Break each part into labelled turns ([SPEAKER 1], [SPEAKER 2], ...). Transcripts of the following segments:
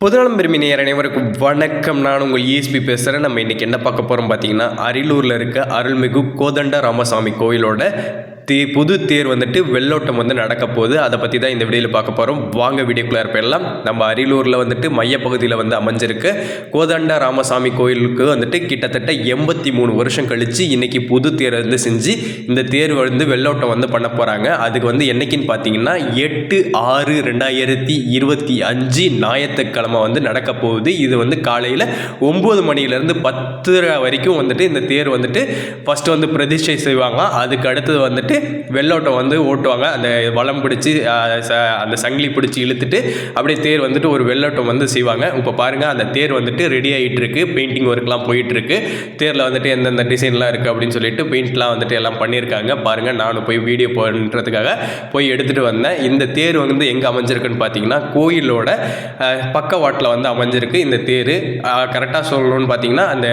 [SPEAKER 1] பொதுநலம் விரும்பி நேயர் அனைவருக்கும் வணக்கம். நான் உங்கள் ESP பேசுகிறேன். நம்ம இன்றைக்கி என்ன பார்க்க போகிறோம் பார்த்தீங்கன்னா, அரியலூரில் இருக்க அருள்மிகு கோதண்ட ராமசாமி கோயிலோட புது தேர் வந்துட்டு வெள்ளோட்டம் வந்து நடக்க போகுது. அதை பற்றி தான் இந்த வீடியோவில் பார்க்க போகிறோம். வாங்க வீடியோக்குள்ளே போயிடலாம். நம்ம அரியலூரில் வந்துட்டு மையப்பகுதியில் வந்து அமைஞ்சிருக்கு கோதண்ட ராமசாமி கோயிலுக்கு வந்துட்டு கிட்டத்தட்ட 83 வருஷம் கழித்து இன்றைக்கி புது தேர் வந்து செஞ்சு இந்த தேர் வந்து வெள்ளோட்டம் வந்து பண்ண போகிறாங்க. அதுக்கு வந்து என்றைக்குன்னு பார்த்தீங்கன்னா 8/6/2025 ஞாயிற்றுக்கிழமை வந்து நடக்க போகுது. இது வந்து காலையில் 9 மணிலேருந்து 10 வரைக்கும் வந்துட்டு இந்த தேர் வந்துட்டு ஃபஸ்ட்டு வந்து பிரதிஷ்டை செய்வாங்க. அதுக்கு அடுத்தது வந்துட்டு வெள்ளோட்டம் வந்து ஓட்டுவாங்க. அந்த வளம் பிடிச்சி அந்த சங்கிலி பிடிச்சி இழுத்துட்டு அப்படியே தேர் வந்துட்டு ஒரு வெள்ளோட்டம் வந்து செய்வாங்க. இப்போ பாருங்கள், அந்த தேர் வந்துட்டு ரெடி ஆகிட்டு இருக்கு. பெயிண்டிங் ஒர்க்லாம் போயிட்டுருக்கு. தேரில் வந்துட்டு எந்தெந்த டிசைன்லாம் இருக்குது அப்படின்னு சொல்லிட்டு பெயிண்ட்லாம் வந்துட்டு எல்லாம் பண்ணியிருக்காங்க. பாருங்கள், நானும் போய் வீடியோ பண்ணுறதுக்காக போய் எடுத்துகிட்டு வந்தேன். இந்த தேர் வந்து எங்கே அமைஞ்சிருக்குன்னு பார்த்தீங்கன்னா, கோயிலோட பக்கவாட்டில் வந்து அமைஞ்சிருக்கு. இந்த தேர் கரெக்டாக சொல்லணும்னு பார்த்தீங்கன்னா, அந்த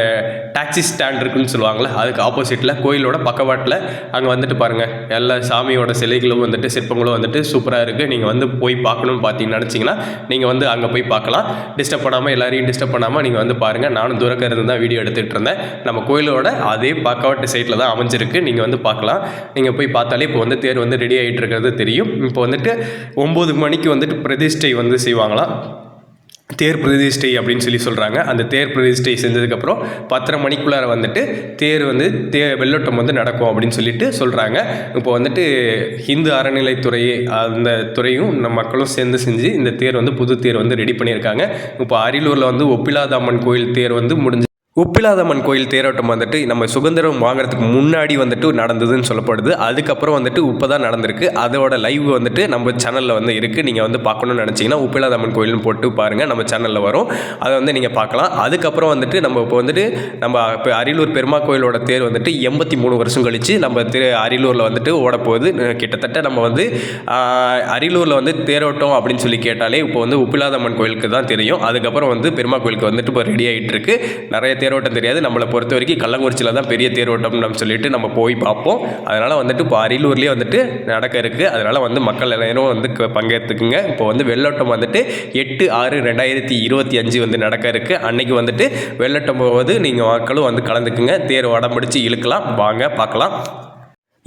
[SPEAKER 1] டாக்ஸி ஸ்டாண்ட் இருக்குன்னு சொல்லுவாங்களே, அதுக்கு ஆப்போசிட்டில் கோயிலோட பக்கவாட்டில் அங்கே வந்துட்டு பாருங்கள், எல்லா சாமியோட சிலைகளும் வந்துட்டு சிற்பங்களும் வந்துட்டு சூப்பராக இருக்குது. நீங்கள் வந்து போய் பார்க்கணுன்னு பார்த்தீங்கன்னு நினச்சிங்கன்னா நீங்கள் வந்து அங்கே போய் பார்க்கலாம். டிஸ்டர்ப் பண்ணாமல், எல்லாரையும் டிஸ்டர்ப் பண்ணாமல் நீங்கள் வந்து பாருங்கள். நானும் தூரக்க இருந்து தான் வீடியோ எடுத்துகிட்டு இருந்தேன். நம்ம கோயிலோட அதே பக்கவாட்டு சைட்டில் தான் அமைஞ்சிருக்கு. நீங்கள் வந்து பார்க்கலாம். நீங்கள் போய் பார்த்தாலே இப்போ வந்து தேர் வந்து ரெடி ஆகிட்டு இருக்கிறது தெரியும். இப்போ வந்துட்டு 9 மணிக்கு வந்துட்டு பிரதிஷ்டை வந்து செய்வாங்களாம். தேர் பிரதிஷ்டை அப்படின்னு சொல்கிறாங்க. அந்த தேர் பிரதிஷ்டை செஞ்சதுக்கப்புறம் 10:30 மணிக்குள்ளார வந்துட்டு தேர் வந்து வெள்ளோட்டம் வந்து நடக்கும் அப்படின்னு சொல்லிட்டு சொல்கிறாங்க. இப்போ வந்துட்டு இந்து அறநிலைத்துறை அந்த துறையும் நம்ம மக்களும் சேர்ந்து செஞ்சு இந்த தேர் வந்து புது தேர் வந்து ரெடி பண்ணியிருக்காங்க. இப்போ அரியலூரில் வந்து ஒப்பிலாதம்மன் கோயில் தேர் வந்து முடிஞ்சு ஒப்பிலாதம்மன் கோயில் தேரோட்டம் வந்துட்டு நம்ம சுதந்திரம் வாங்குறதுக்கு முன்னாடி வந்துட்டு நடந்ததுன்னு சொல்லப்படுது. அதுக்கப்புறம் வந்துட்டு இப்போ தான் நடந்திருக்கு. அதோட லைவ் வந்துட்டு நம்ம சேனலில் வந்து இருக்குது. நீங்கள் வந்து பார்க்கணுன்னு நினச்சிங்கன்னா ஒப்பிலாதம்மன் கோயில்னு போட்டு பாருங்கள், நம்ம சேனலில் வரும். அதை வந்து நீங்கள் பார்க்கலாம். அதுக்கப்புறம் வந்துட்டு நம்ம இப்போ வந்துட்டு நம்ம இப்போ அரியலூர் பெருமா கோயிலோட தேர் வந்துட்டு 83 வருஷம் கழித்து நம்ம அரியலூரில் வந்துட்டு ஓடப்போகுது. கிட்டத்தட்ட நம்ம வந்து அரியலூரில் வந்து தேரோட்டம் அப்படின்னு சொல்லி கேட்டாலே இப்போ வந்து ஒப்பிலாதம்மன் கோயிலுக்கு தான் தெரியும். அதுக்கப்புறம் வந்து பெருமா கோயிலுக்கு வந்துட்டு இப்போ ரெடி ஆகிட்டு இருக்கு. நிறைய தேரோட்டம் தெரியாது. நம்மளை பொறுத்த வரைக்கும் கள்ளங்குறிச்சியில் தான் பெரிய தேரோட்டம் நம்ம சொல்லிட்டு நம்ம போய் பார்ப்போம். அதனால் வந்துட்டு இப்போ அரியலூர்லேயே வந்துட்டு நடக்க இருக்குது. அதனால் வந்து மக்கள் எல்லாரும் வந்து பங்கேற்றுக்குங்க. இப்போ வந்து வெள்ளோட்டம் வந்துட்டு 8/6/2025 வந்து நடக்க இருக்குது. அன்னைக்கு வந்துட்டு வெள்ளோட்டம் போவது நீங்கள் மக்களும் வந்து கலந்துக்குங்க. தேர் வடம் பிடிச்சி இழுக்கலாம். வாங்க பார்க்கலாம்.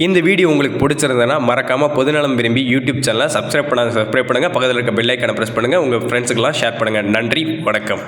[SPEAKER 1] இந்த வீடியோ உங்களுக்கு பிடிச்சிருந்ததுன்னா மறக்காமல் பொதுநலம் விரும்பி யூடியூப் சேனலை சப்ஸ்கிரைப் பண்ணுங்கள். பக்கத்தில் இருக்க பெல் ஐக்கானை ப்ரெஸ் பண்ணுங்கள். உங்கள் ஃப்ரெண்ட்ஸுக்கெல்லாம் ஷேர் பண்ணுங்கள். நன்றி, வணக்கம்.